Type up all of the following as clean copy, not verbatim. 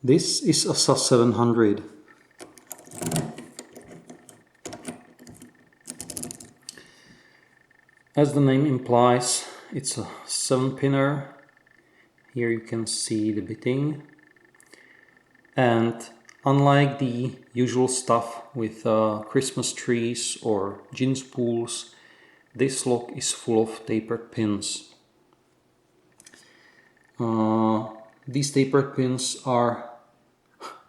This is ASSA 700. As the name implies, it's a 7-pinner. Here you can see the bitting. And unlike the usual stuff with Christmas trees or gin spools, this lock is full of tapered pins. These tapered pins are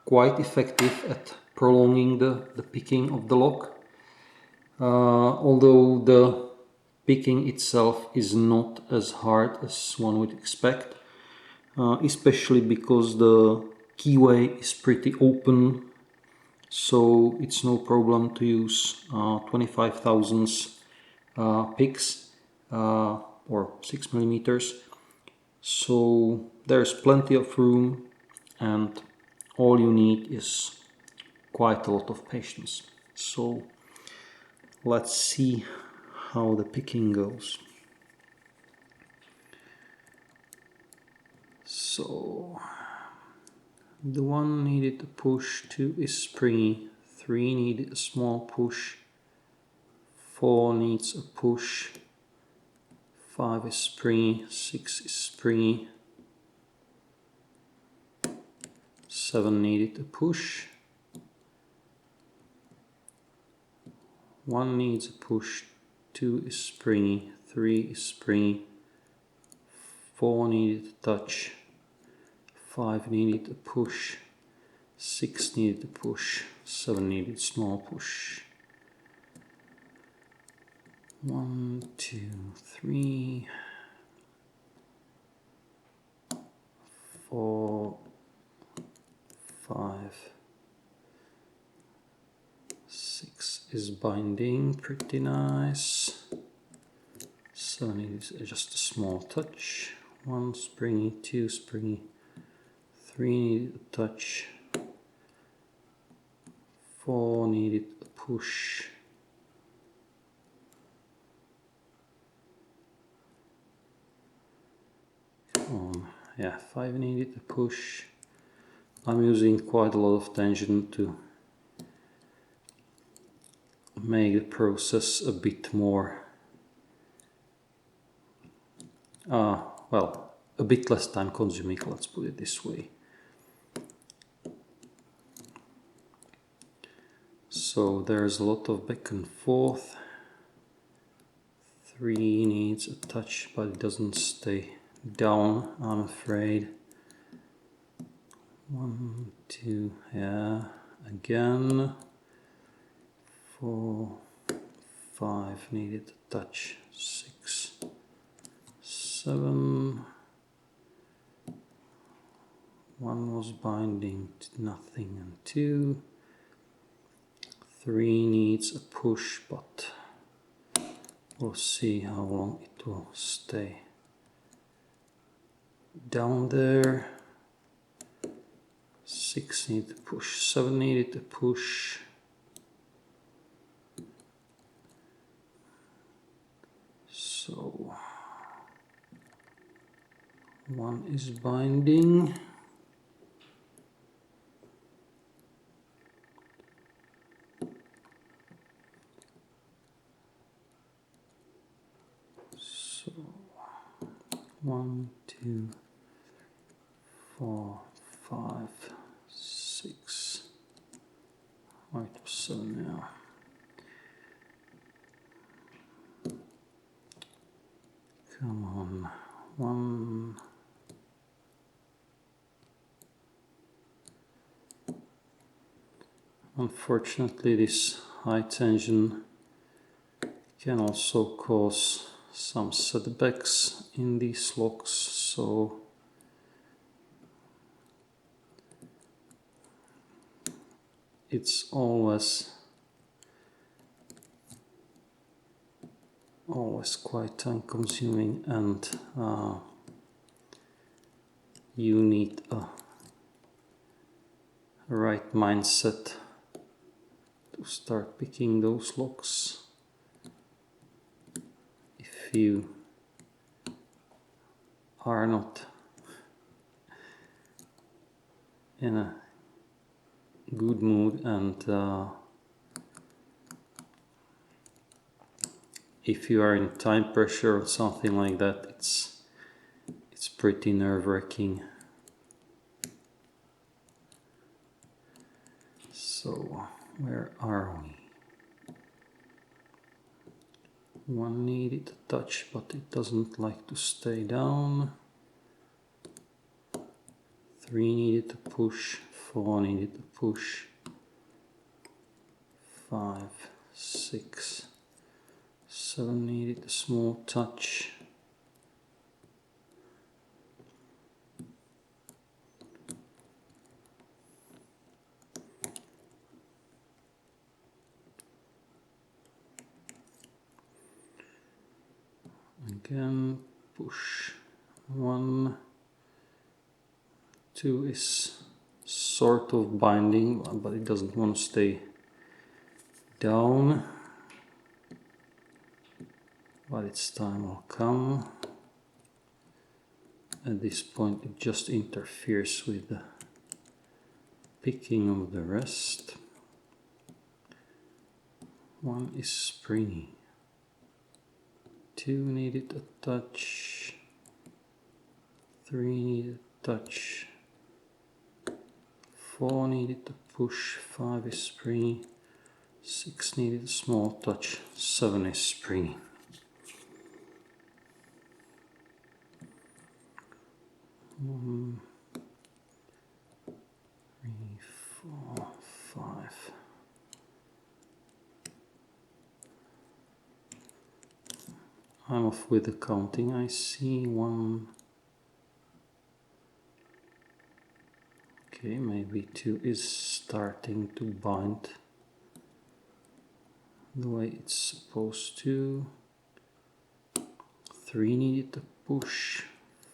quite effective at prolonging the picking of the lock, although the picking itself is not as hard as one would expect, especially because the keyway is pretty open, so it's no problem to use 25 thousandths picks or 6 millimeters. So there's plenty of room, and all you need is quite a lot of patience. So let's see how the picking goes. So the 1 needed a push, 2 is springy, 3 needed a small push, 4 needs a push, 5 is springy, 6 is springy, 7 needed a push, 1 needs a push, 2 is springy, 3 is springy, 4 needed a touch, 5 needed a push, 6 needed a push, 7 needed small push. 1, 2, 3, 4, 5, 6 is binding, pretty nice. 7 is just a small touch. 1 springy, 2 springy, 3 needed a touch, 4 needed a push, 5 needed a push. I'm using quite a lot of tension to make the process a bit more, a bit less time consuming, let's put it this way. So there's a lot of back and forth. 3 needs a touch, but it doesn't stay down, I'm afraid. 1, 2, again. 4, 5 needed a touch, 6, 7. 1 was binding to nothing, and 2. 3 needs a push, but we'll see how long it will stay down there. 6 needed a push, 7 needed a push. So 1 is binding. So 1, 2, 4, 5, 6. Right, 7 now. Come on, 1. Unfortunately, this high tension can also cause some setbacks in these locks, so it's always quite time consuming, and you need a right mindset to start picking those locks. If you are not in a good mood, and if you are in time pressure or something like that, it's pretty nerve-wracking. So where are we? One needed a touch, but it doesn't like to stay down. 3 needed to push, 4 needed to push, 5, 6, 7 needed a small touch. Again, push. 1, 2 is sort of binding, but it doesn't want to stay down. But its time will come. At this point it just interferes with the picking of the rest. 1 is springy. 2 needed a touch. 3 needed a touch. 4 needed to push. 5 is springy. 6 needed a small touch. 7 is springy. 1, 3, 4, 5. I'm off with the counting. I see 1. Okay, maybe 2 is starting to bind the way it's supposed to. 3 needed to push.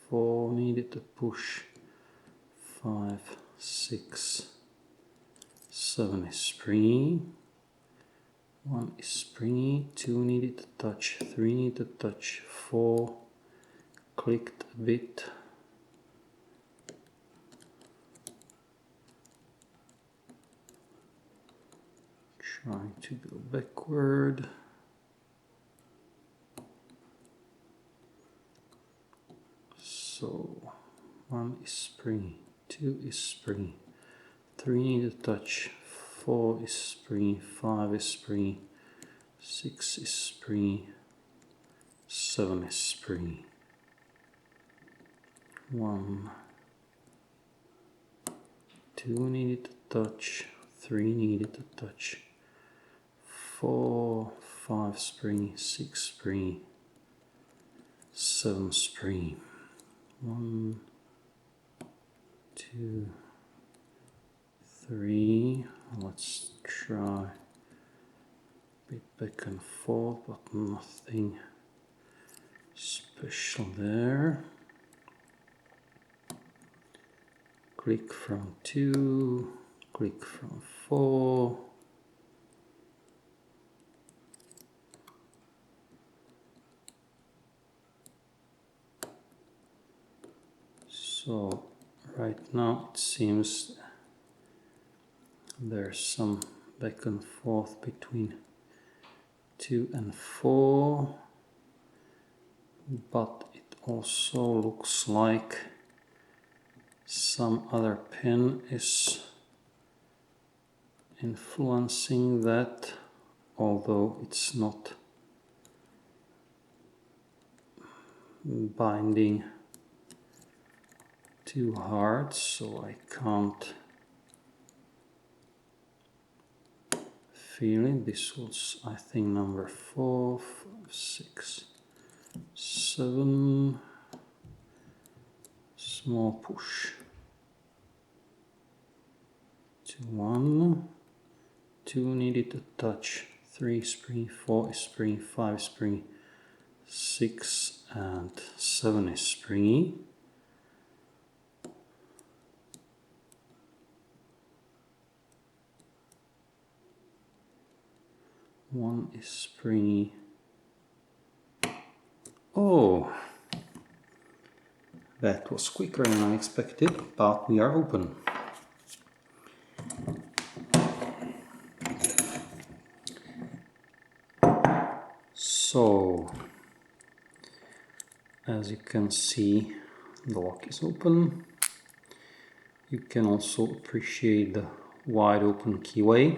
4 needed to push. 5, 6, 7 is springy. 1 is springy. 2 needed to touch. 3 needed to touch. 4 clicked a bit. Trying to go backward. So 1 is springy, 2 is springy, 3 needed a touch, 4 is springy, 5 is springy, 6 is springy, 7 is springy. 1, 2 needed a touch, 3 needed a touch, 4, 5 springy, 6 springy, 7 springy. 1, 2, 3. Let's try a bit back and forth, but nothing special there. Click from 2, click from 4. So right now it seems there's some back and forth between 2 and 4, but it also looks like some other pen is influencing that, although it's not binding too hard, so I can't feel it. This was, I think, number 4, 5, 6, 7. Small push. 2, 1. 2 needed a touch. 3 springy, 4 is springy, 5 is springy, 6 and 7 is springy. One is springy. Oh, that was quicker than I expected, but we are open. As you can see, the lock is open. You can also appreciate the wide open keyway.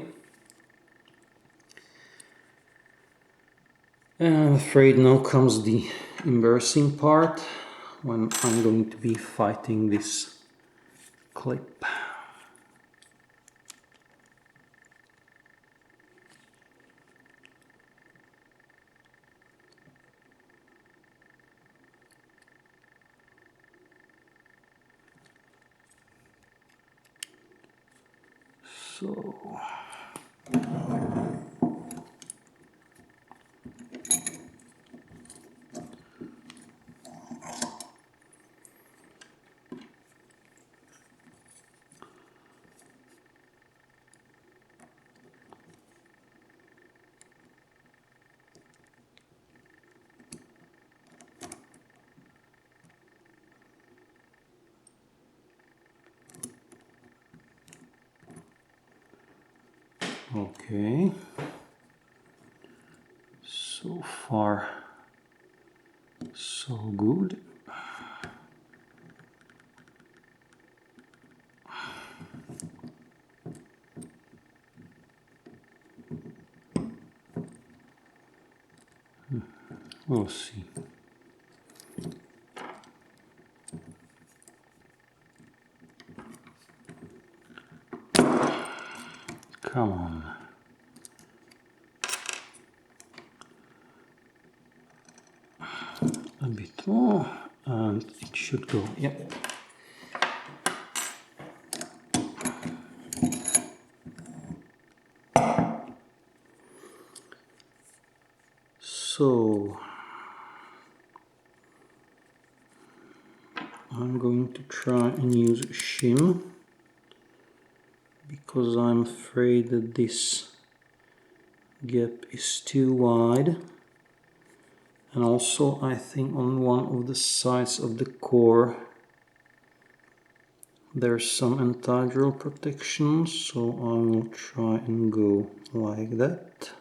And I'm afraid now comes the embarrassing part when I'm going to be fighting this clip. So okay, so far so good. We'll see. Come on. A bit more and it should go. Yep. So I'm going to try and use a shim because I'm afraid that this gap is too wide, and also I think on one of the sides of the core there's some anti-drill protection, so I will try and go like that.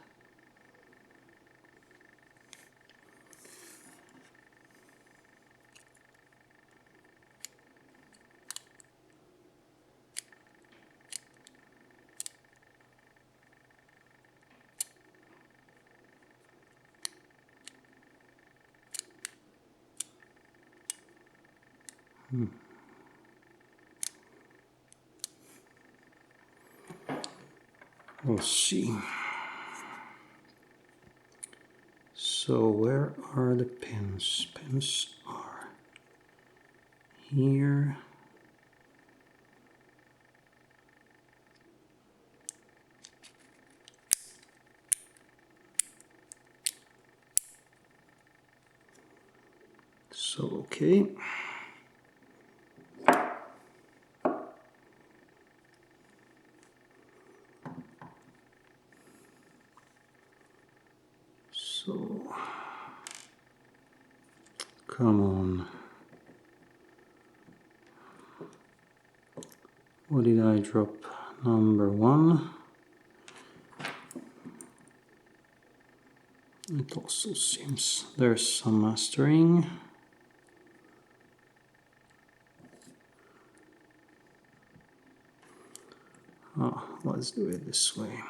We'll see. So where are the pins? Pins are here. So okay. So come on. What did I drop? Number 1. It also seems there's some mastering. Let's do it this way.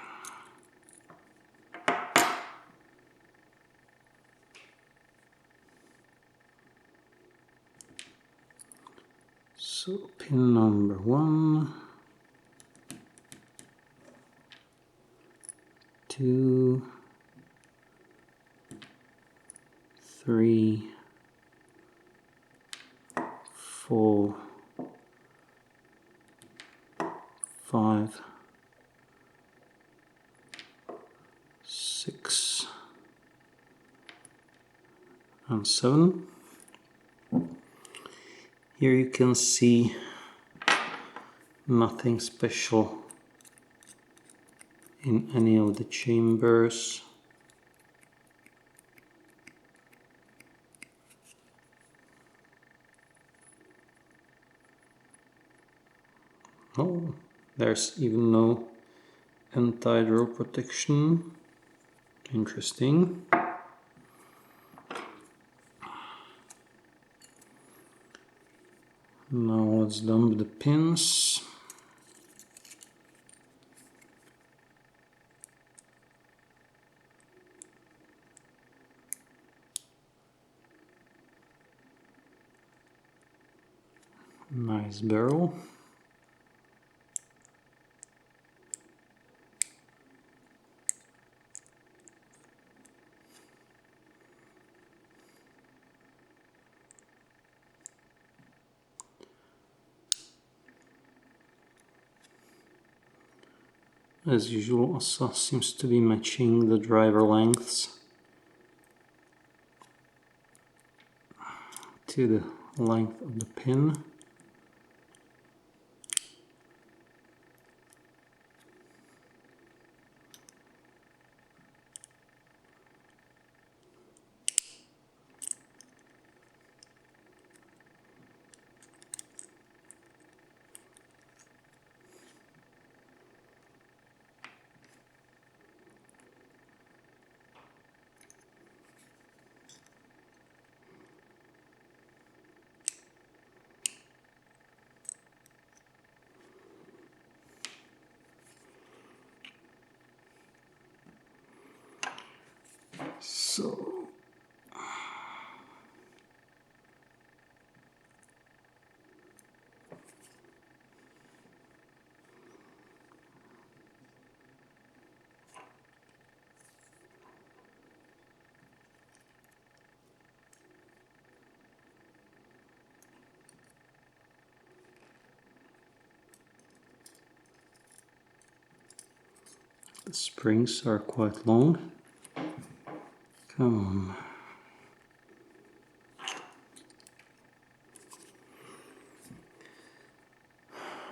So pin number 1, 2, 3, 4, 5, 6, and 7. Here you can see nothing special in any of the chambers. Oh, there's even no anti-drill protection. Interesting. let's dump the pins. Nice barrel. As usual, ASSA seems to be matching the driver lengths to the length of the pin. So the springs are quite long. Come on.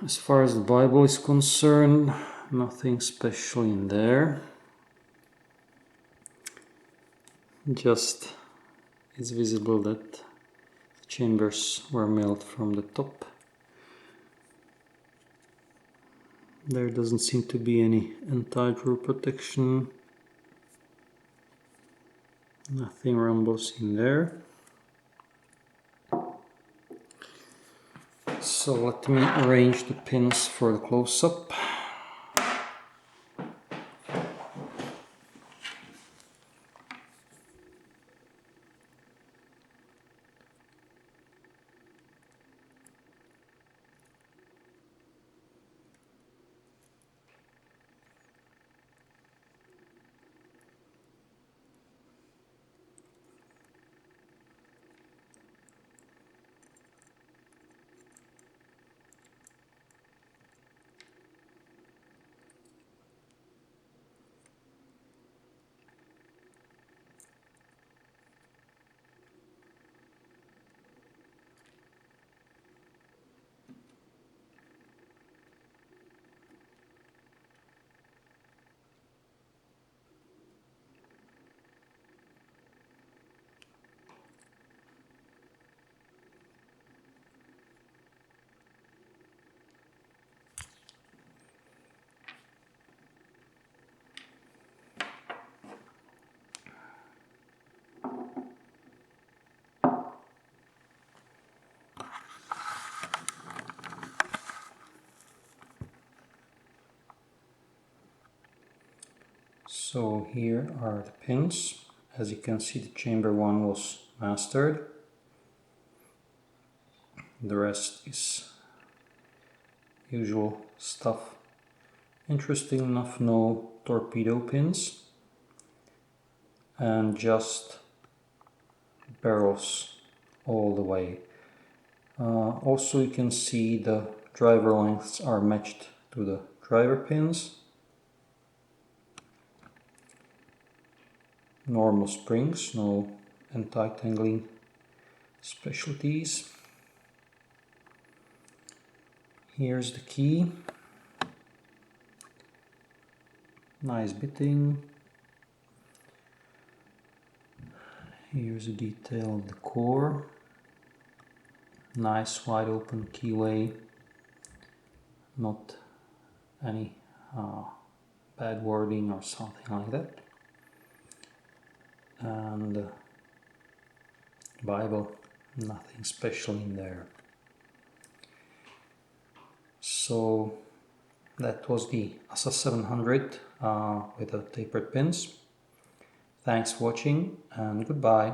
As far as the Bible is concerned, nothing special in there. Just it's visible that the chambers were milled from the top. There doesn't seem to be any anti-draw protection. Nothing rumbles in there. So let me arrange the pins for the close-up. So here are the pins. As you can see, the chamber one was mastered. The rest is usual stuff. Interesting enough, no torpedo pins and just barrels all the way. Also you can see the driver lengths are matched to the driver pins. Normal springs, no anti-tangling specialties. Here's the key. Nice bitting. Here's a detail of the core. Nice wide open keyway. Not any bad wording or something like that. And Bible, nothing special in there. So that was the ASSA 700 with the tapered pins. Thanks for watching and goodbye.